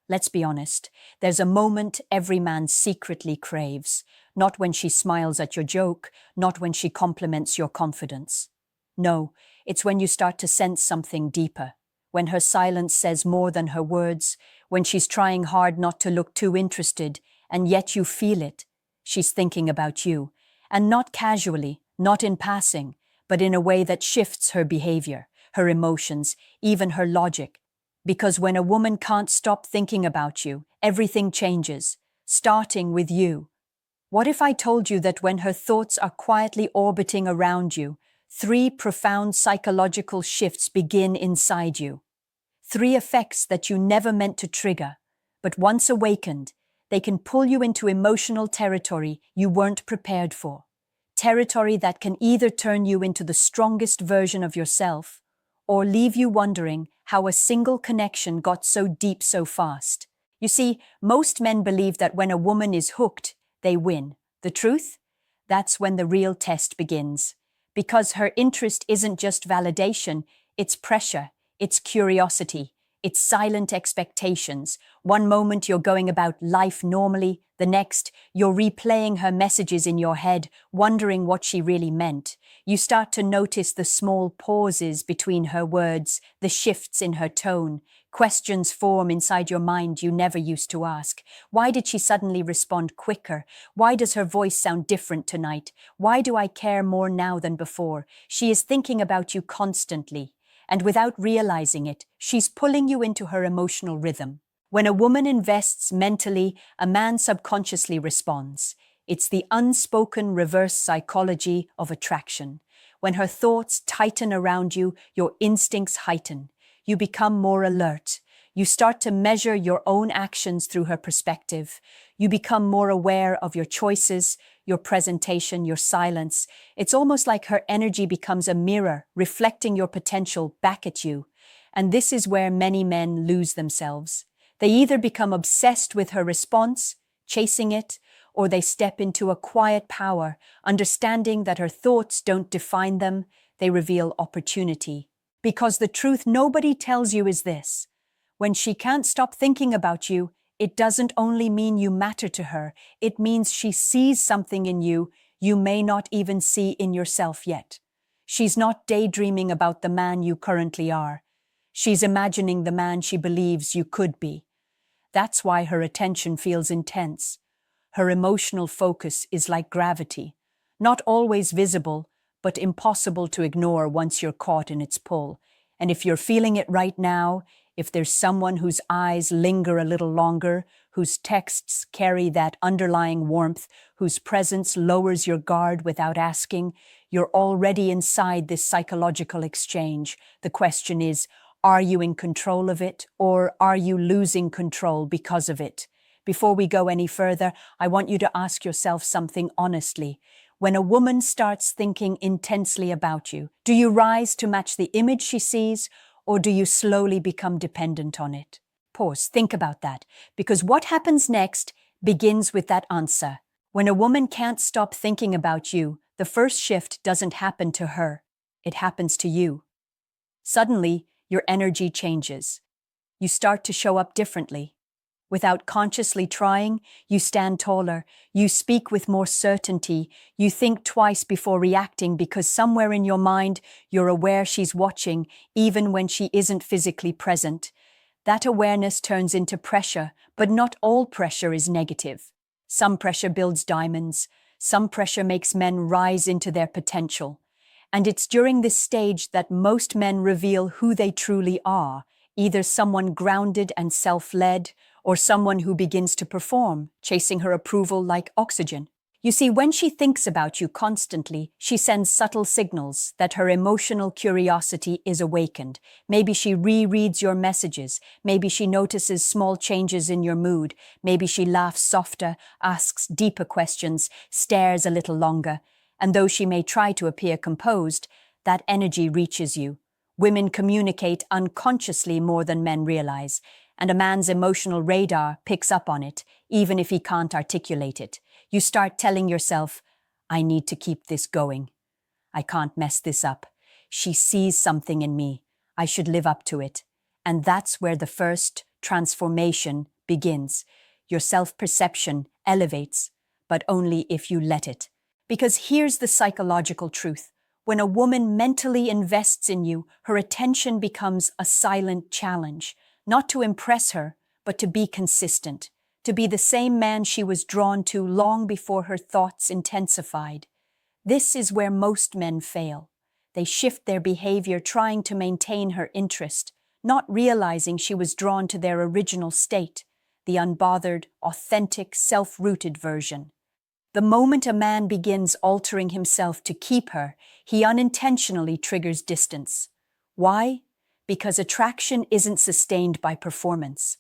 Let's be honest, there's a moment every man secretly craves, not when she smiles at your joke, not when she compliments your confidence. No, it's when you start to sense something deeper, when her silence says more than her words, when she's trying hard not to look too interested, and yet you feel it. She's thinking about you, and not casually, not in passing, but in a way that shifts her behavior, her emotions, even her logic. Because when a woman can't stop thinking about you, everything changes, starting with you. What if I told you that when her thoughts are quietly orbiting around you, three profound psychological shifts begin inside you? Three effects that you never meant to trigger, but once awakened, they can pull you into emotional territory you weren't prepared for. Territory that can either turn you into the strongest version of yourself or leave you wondering how a single connection got so deep so fast. You see, most men believe that when a woman is hooked, they win. The truth? That's when the real test begins. Because her interest isn't just validation, it's pressure, it's curiosity, it's silent expectations. One moment you're going about life normally, the next you're replaying her messages in your head, wondering what she really meant. You start to notice the small pauses between her words, the shifts in her tone. Questions form inside your mind you never used to ask. Why did she suddenly respond quicker? Why does her voice sound different tonight? Why do I care more now than before? She is thinking about you constantly. And without realizing it, she's pulling you into her emotional rhythm. When a woman invests mentally, a man subconsciously responds. It's the unspoken reverse psychology of attraction. When her thoughts tighten around you, your instincts heighten. You become more alert. You start to measure your own actions through her perspective. You become more aware of your choices, your presentation, your silence. It's almost like her energy becomes a mirror, reflecting your potential back at you. And this is where many men lose themselves. They either become obsessed with her response, chasing it, or they step into a quiet power, understanding that her thoughts don't define them, they reveal opportunity. Because the truth nobody tells you is this: when she can't stop thinking about you, it doesn't only mean you matter to her, it means she sees something in you you may not even see in yourself yet. She's not daydreaming about the man you currently are. She's imagining the man she believes you could be. That's why her attention feels intense. Her emotional focus is like gravity, not always visible, but impossible to ignore once you're caught in its pull. And if you're feeling it right now, if there's someone whose eyes linger a little longer, whose texts carry that underlying warmth, whose presence lowers your guard without asking, you're already inside this psychological exchange. The question is, are you in control of it, or are you losing control because of it? Before we go any further, I want you to ask yourself something honestly. When a woman starts thinking intensely about you, do you rise to match the image she sees, or do you slowly become dependent on it? Pause, think about that, because what happens next begins with that answer. When a woman can't stop thinking about you, the first shift doesn't happen to her, it happens to you. Suddenly, your energy changes. You start to show up differently. Without consciously trying, you stand taller, you speak with more certainty, you think twice before reacting because somewhere in your mind you're aware she's watching, even when she isn't physically present. That awareness turns into pressure, but not all pressure is negative. Some pressure builds diamonds, some pressure makes men rise into their potential. And it's during this stage that most men reveal who they truly are, either someone grounded and self-led, or someone who begins to perform, chasing her approval like oxygen. You see, when she thinks about you constantly, she sends subtle signals that her emotional curiosity is awakened. Maybe she rereads your messages, maybe she notices small changes in your mood, maybe she laughs softer, asks deeper questions, stares a little longer. And though she may try to appear composed, that energy reaches you. Women communicate unconsciously more than men realize, and a man's emotional radar picks up on it, even if he can't articulate it. You start telling yourself, I need to keep this going. I can't mess this up. She sees something in me. I should live up to it. And that's where the first transformation begins. Your self-perception elevates, but only if you let it. Because here's the psychological truth. When a woman mentally invests in you, her attention becomes a silent challenge, not to impress her, but to be consistent, to be the same man she was drawn to long before her thoughts intensified. This is where most men fail. They shift their behavior trying to maintain her interest, not realizing she was drawn to their original state, the unbothered, authentic, self-rooted version. The moment a man begins altering himself to keep her, he unintentionally triggers distance. Why? Because attraction isn't sustained by performance.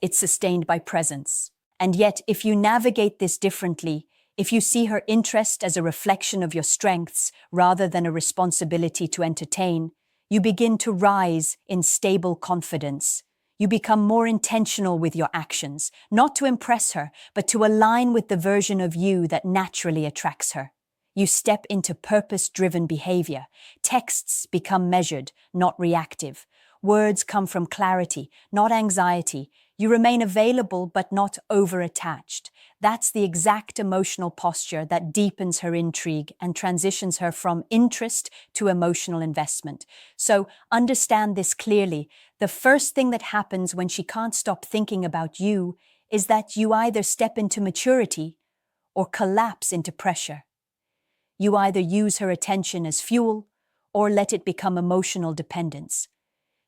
It's sustained by presence. And yet, if you navigate this differently, if you see her interest as a reflection of your strengths rather than a responsibility to entertain, you begin to rise in stable confidence. You become more intentional with your actions, not to impress her, but to align with the version of you that naturally attracts her. You step into purpose-driven behavior. Texts become measured, not reactive. Words come from clarity, not anxiety. You remain available but not over-attached. That's the exact emotional posture that deepens her intrigue and transitions her from interest to emotional investment. So understand this clearly. The first thing that happens when she can't stop thinking about you is that you either step into maturity or collapse into pressure. You either use her attention as fuel or let it become emotional dependence.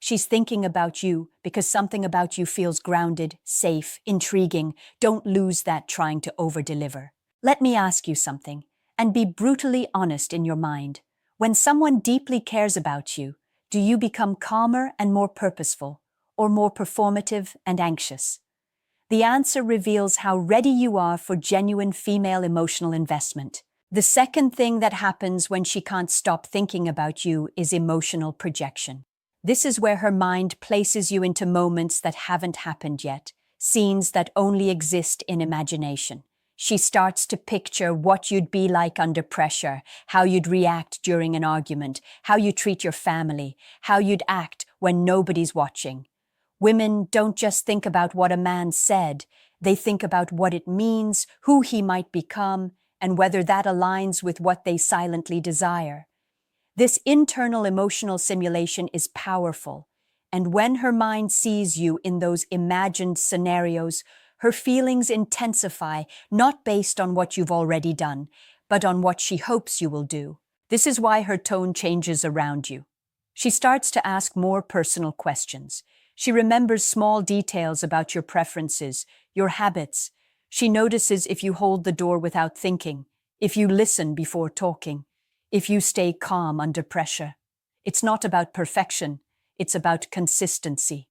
She's thinking about you because something about you feels grounded, safe, intriguing. Don't lose that trying to over-deliver. Let me ask you something, and be brutally honest in your mind. When someone deeply cares about you, do you become calmer and more purposeful, or more performative and anxious? The answer reveals how ready you are for genuine female emotional investment. The second thing that happens when she can't stop thinking about you is emotional projection. This is where her mind places you into moments that haven't happened yet, scenes that only exist in imagination. She starts to picture what you'd be like under pressure, how you'd react during an argument, how you treat your family, how you'd act when nobody's watching. Women don't just think about what a man said, they think about what it means, who he might become, and whether that aligns with what they silently desire. This internal emotional simulation is powerful, and when her mind sees you in those imagined scenarios, her feelings intensify, not based on what you've already done, but on what she hopes you will do. This is why her tone changes around you. She starts to ask more personal questions. She remembers small details about your preferences, your habits. She notices if you hold the door without thinking, if you listen before talking, if you stay calm under pressure. It's not about perfection, it's about consistency.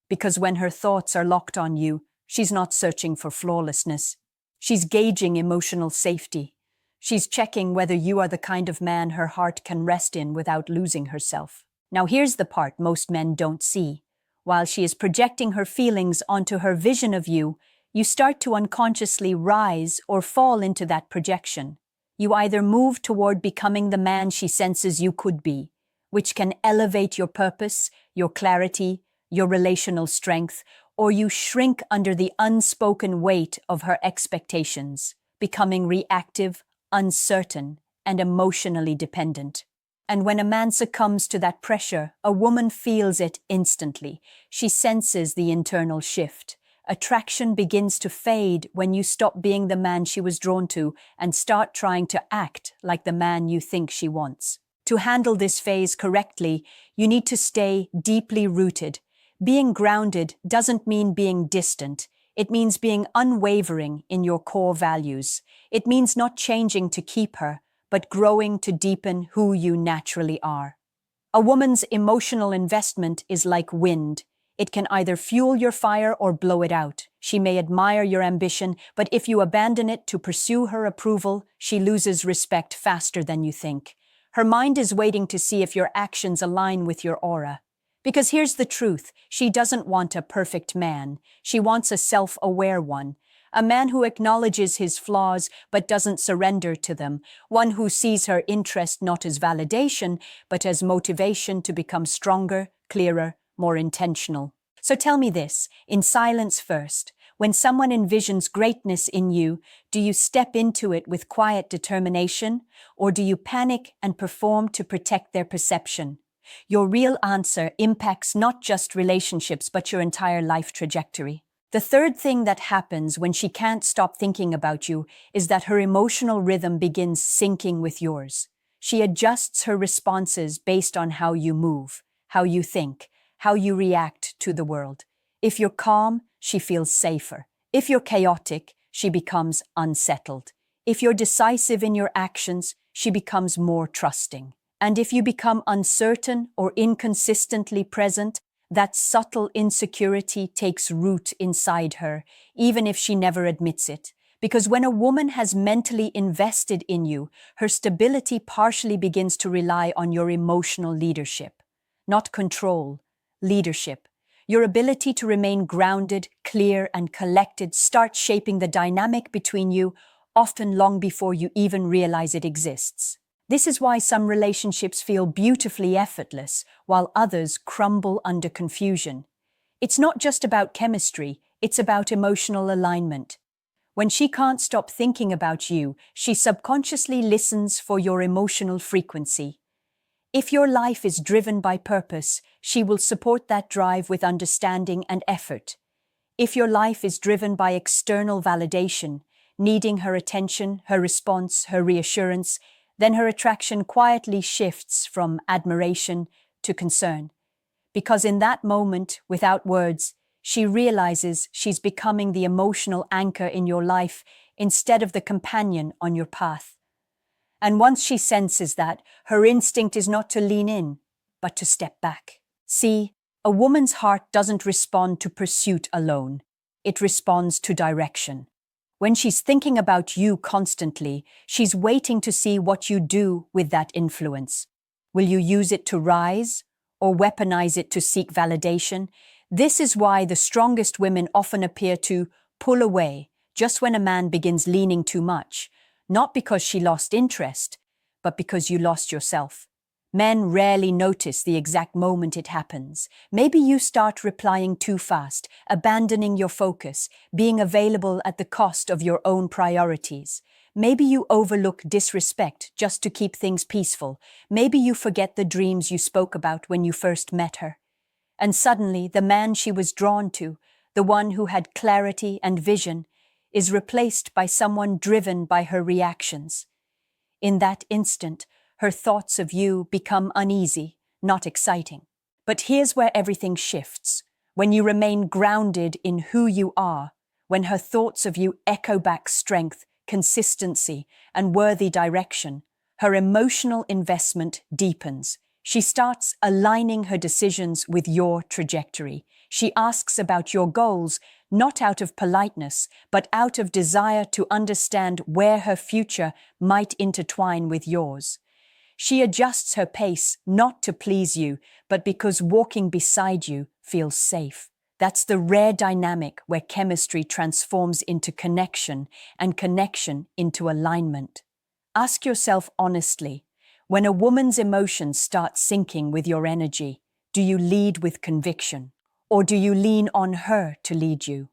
Because when her thoughts are locked on you, she's not searching for flawlessness. She's gauging emotional safety. She's checking whether you are the kind of man her heart can rest in without losing herself. Now here's the part most men don't see. While she is projecting her feelings onto her vision of you, you start to unconsciously rise or fall into that projection. You either move toward becoming the man she senses you could be, which can elevate your purpose, your clarity, your relational strength, or you shrink under the unspoken weight of her expectations, becoming reactive, uncertain, and emotionally dependent. And when a man succumbs to that pressure, a woman feels it instantly. She senses the internal shift. Attraction begins to fade when you stop being the man she was drawn to and start trying to act like the man you think she wants. To handle this phase correctly, you need to stay deeply rooted. Being grounded doesn't mean being distant. It means being unwavering in your core values. It means not changing to keep her, but growing to deepen who you naturally are. A woman's emotional investment is like wind. It can either fuel your fire or blow it out. She may admire your ambition, but if you abandon it to pursue her approval, she loses respect faster than you think. Her mind is waiting to see if your actions align with your aura. Because here's the truth, she doesn't want a perfect man. She wants a self-aware one. A man who acknowledges his flaws but doesn't surrender to them. One who sees her interest not as validation, but as motivation to become stronger, clearer, more intentional. So tell me this, in silence first, when someone envisions greatness in you, do you step into it with quiet determination, or do you panic and perform to protect their perception? Your real answer impacts not just relationships but your entire life trajectory. The third thing that happens when she can't stop thinking about you is that her emotional rhythm begins syncing with yours. She adjusts her responses based on how you move, how you think, how you react to the world. If you're calm, she feels safer. If you're chaotic, she becomes unsettled. If you're decisive in your actions, she becomes more trusting. And if you become uncertain or inconsistently present, that subtle insecurity takes root inside her, even if she never admits it. Because when a woman has mentally invested in you, her stability partially begins to rely on your emotional leadership. Not control, leadership. Your ability to remain grounded, clear, and collected starts shaping the dynamic between you, often long before you even realize it exists. This is why some relationships feel beautifully effortless, while others crumble under confusion. It's not just about chemistry, it's about emotional alignment. When she can't stop thinking about you, she subconsciously listens for your emotional frequency. If your life is driven by purpose, she will support that drive with understanding and effort. If your life is driven by external validation, needing her attention, her response, her reassurance, then her attraction quietly shifts from admiration to concern. Because in that moment, without words, she realizes she's becoming the emotional anchor in your life instead of the companion on your path. And once she senses that, her instinct is not to lean in, but to step back. See, a woman's heart doesn't respond to pursuit alone. It responds to direction. When she's thinking about you constantly, she's waiting to see what you do with that influence. Will you use it to rise or weaponize it to seek validation? This is why the strongest women often appear to pull away just when a man begins leaning too much, not because she lost interest, but because you lost yourself. Men rarely notice the exact moment it happens. Maybe you start replying too fast, abandoning your focus, being available at the cost of your own priorities. Maybe you overlook disrespect just to keep things peaceful. Maybe you forget the dreams you spoke about when you first met her. And suddenly, the man she was drawn to, the one who had clarity and vision, is replaced by someone driven by her reactions. In that instant, her thoughts of you become uneasy, not exciting. But here's where everything shifts. When you remain grounded in who you are, when her thoughts of you echo back strength, consistency, and worthy direction, her emotional investment deepens. She starts aligning her decisions with your trajectory. She asks about your goals, not out of politeness, but out of desire to understand where her future might intertwine with yours. She adjusts her pace not to please you, but because walking beside you feels safe. That's the rare dynamic where chemistry transforms into connection and connection into alignment. Ask yourself honestly, when a woman's emotions start syncing with your energy, do you lead with conviction, or do you lean on her to lead you?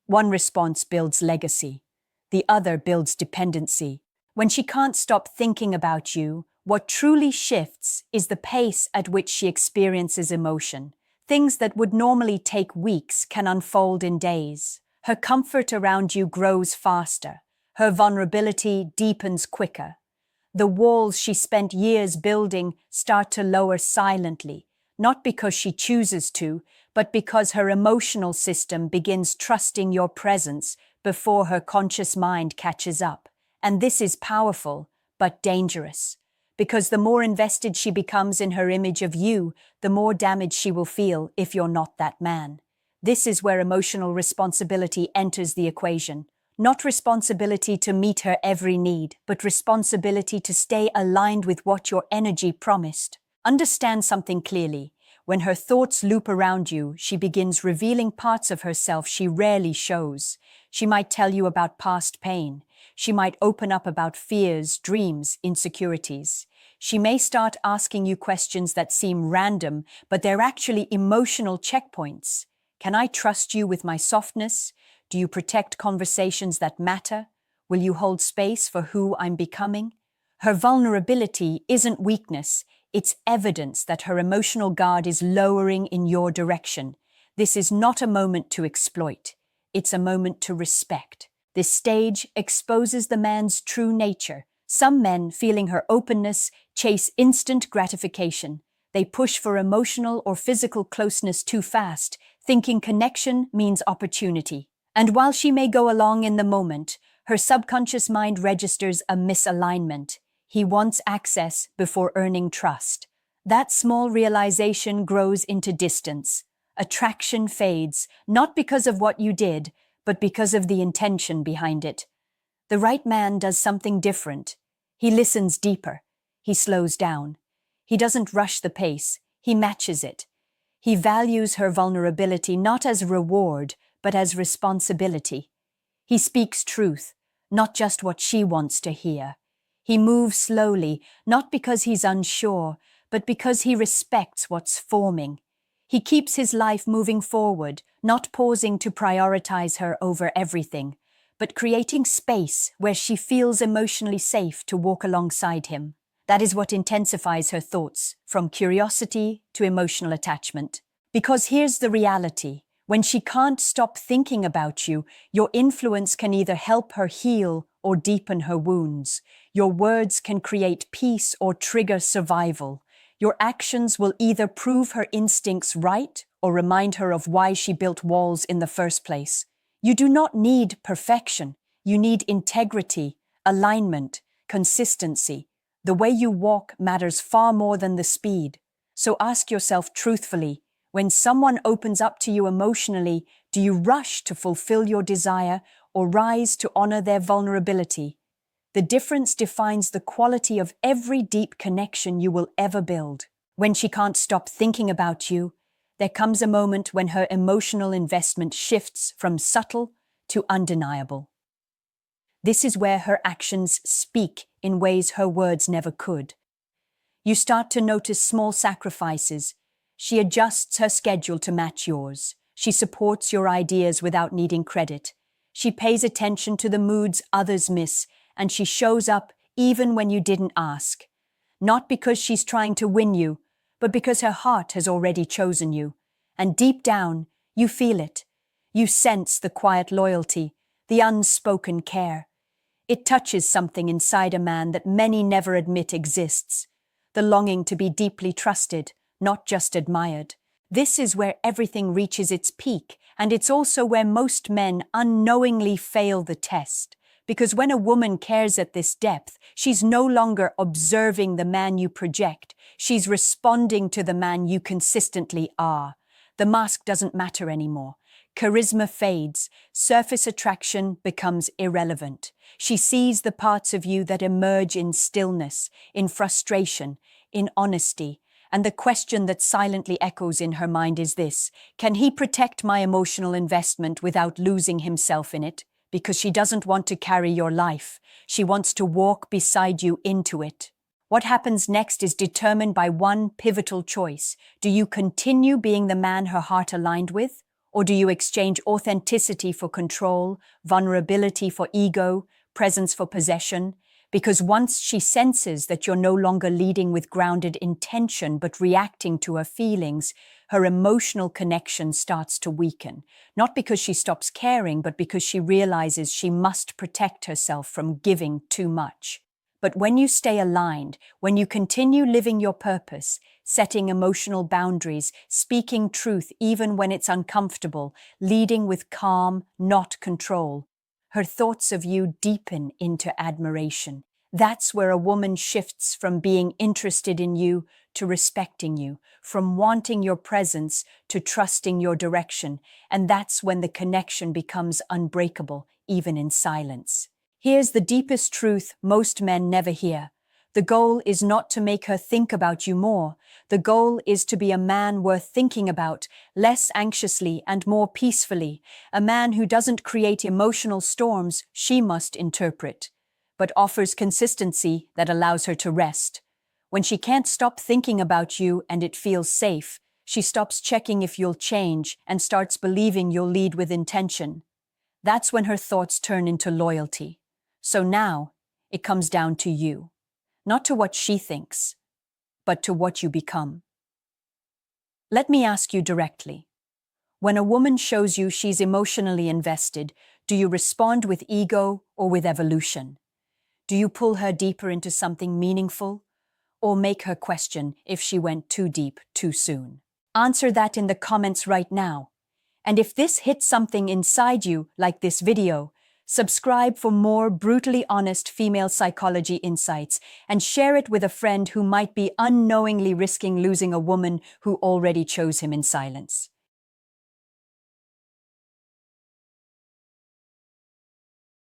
One response builds legacy, the other builds dependency. When she can't stop thinking about you, what truly shifts is the pace at which she experiences emotion. Things that would normally take weeks can unfold in days. Her comfort around you grows faster. Her vulnerability deepens quicker. The walls she spent years building start to lower silently, not because she chooses to, but because her emotional system begins trusting your presence before her conscious mind catches up. And this is powerful, but dangerous. Because the more invested she becomes in her image of you, the more damage she will feel if you're not that man. This is where emotional responsibility enters the equation. Not responsibility to meet her every need, but responsibility to stay aligned with what your energy promised. Understand something clearly. When her thoughts loop around you, she begins revealing parts of herself she rarely shows. She might tell you about past pain. She might open up about fears, dreams, insecurities. She may start asking you questions that seem random, but they're actually emotional checkpoints. Can I trust you with my softness? Do you protect conversations that matter? Will you hold space for who I'm becoming? Her vulnerability isn't weakness, it's evidence that her emotional guard is lowering in your direction. This is not a moment to exploit, it's a moment to respect. This stage exposes the man's true nature. Some men, feeling her openness, chase instant gratification. They push for emotional or physical closeness too fast, thinking connection means opportunity. And while she may go along in the moment, her subconscious mind registers a misalignment. He wants access before earning trust. That small realization grows into distance. Attraction fades, not because of what you did, but because of the intention behind it. The right man does something different. He listens deeper. He slows down. He doesn't rush the pace. He matches it. He values her vulnerability not as reward, but as responsibility. He speaks truth, not just what she wants to hear. He moves slowly, not because he's unsure, but because he respects what's forming. He keeps his life moving forward, not pausing to prioritize her over everything, but creating space where she feels emotionally safe to walk alongside him. That is what intensifies her thoughts, from curiosity to emotional attachment. Because here's the reality. When she can't stop thinking about you, your influence can either help her heal or deepen her wounds. Your words can create peace or trigger survival. Your actions will either prove her instincts right or remind her of why she built walls in the first place. You do not need perfection. You need integrity, alignment, consistency. The way you walk matters far more than the speed. So ask yourself truthfully, when someone opens up to you emotionally, do you rush to fulfill your desire or rise to honor their vulnerability? The difference defines the quality of every deep connection you will ever build. When she can't stop thinking about you, there comes a moment when her emotional investment shifts from subtle to undeniable. This is where her actions speak in ways her words never could. You start to notice small sacrifices. She adjusts her schedule to match yours. She supports your ideas without needing credit. She pays attention to the moods others miss, and she shows up even when you didn't ask. Not because she's trying to win you, but because her heart has already chosen you. And deep down, you feel it. You sense the quiet loyalty, the unspoken care. It touches something inside a man that many never admit exists. The longing to be deeply trusted, not just admired. This is where everything reaches its peak, and it's also where most men unknowingly fail the test. Because when a woman cares at this depth, she's no longer observing the man you project. She's responding to the man you consistently are. The mask doesn't matter anymore. Charisma fades. Surface attraction becomes irrelevant. She sees the parts of you that emerge in stillness, in frustration, in honesty. And the question that silently echoes in her mind is this: can he protect my emotional investment without losing himself in it? Because she doesn't want to carry your life. She wants to walk beside you into it. What happens next is determined by one pivotal choice. Do you continue being the man her heart aligned with? Or do you exchange authenticity for control, vulnerability for ego, presence for possession? Because once she senses that you're no longer leading with grounded intention but reacting to her feelings, her emotional connection starts to weaken. Not because she stops caring, but because she realizes she must protect herself from giving too much. But when you stay aligned, when you continue living your purpose, setting emotional boundaries, speaking truth even when it's uncomfortable, leading with calm, not control, her thoughts of you deepen into admiration. That's where a woman shifts from being interested in you to respecting you, from wanting your presence to trusting your direction, and that's when the connection becomes unbreakable, even in silence. Here's the deepest truth most men never hear. The goal is not to make her think about you more. The goal is to be a man worth thinking about, less anxiously and more peacefully, a man who doesn't create emotional storms she must interpret, but offers consistency that allows her to rest. When she can't stop thinking about you and it feels safe, She stops checking if you'll change and starts believing you'll lead with intention. That's when her thoughts turn into loyalty. So now, it comes down to you. Not to what she thinks, but to what you become. Let me ask you directly. When a woman shows you she's emotionally invested, do you respond with ego or with evolution? Do you pull her deeper into something meaningful, or make her question if she went too deep too soon? Answer that in the comments right now. And if this hit something inside you, like this video, subscribe for more brutally honest female psychology insights and share it with a friend who might be unknowingly risking losing a woman who already chose him in silence.